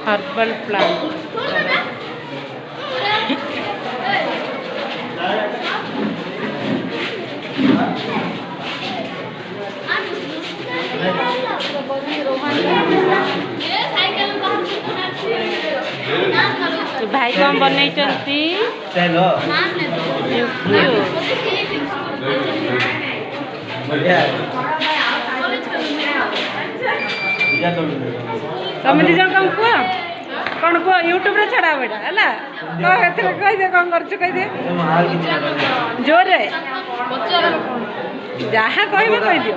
herbal plant भाई कौन बन तुम दिज कौन कह कौन कह यूट्यूब रे छड़ा बेटा है कह दे कौन कर दे जोर जहाँ कह दियो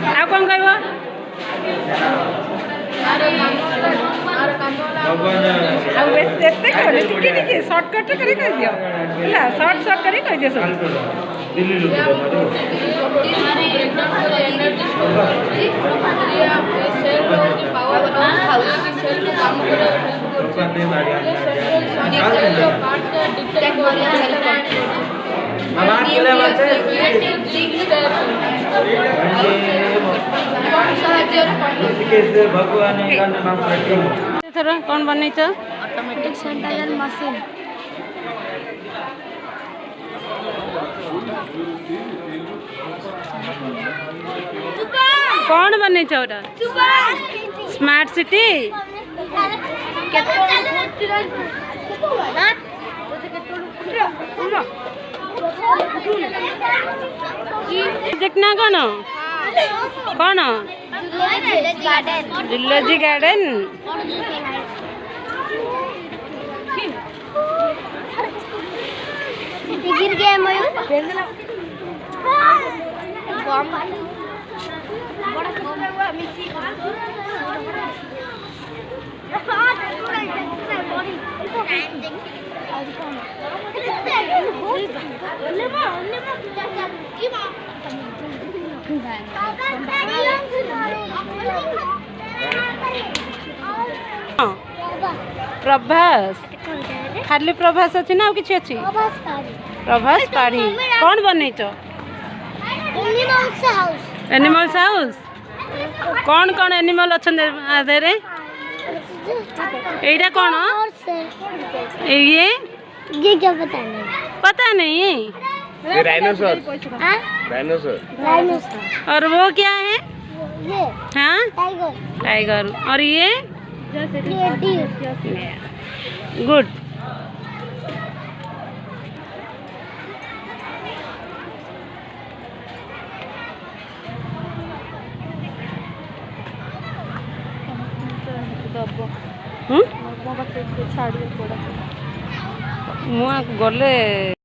आ कौन कह सर्टकट कर कह दियो सर्ट कर कह दियो सब कौन बन ऑटोमेटिक सैनिटाइजर मशीन कौन बन स्मार्ट सिटी देखना कौन कौन जूलॉजी गार्डन गिर गया मयूर प्रभास खाली प्रभास अच्छी ना कि अच्छी प्रभास पाढ़ी कौन बन एनिमल्स हाउस कौन कौन एनिमल अच्छा एटा कौन ये क्या पता नहीं डायनासोर और वो क्या है ये हाँ टाइगर टाइगर और ये डियर गुड छाड़ी गले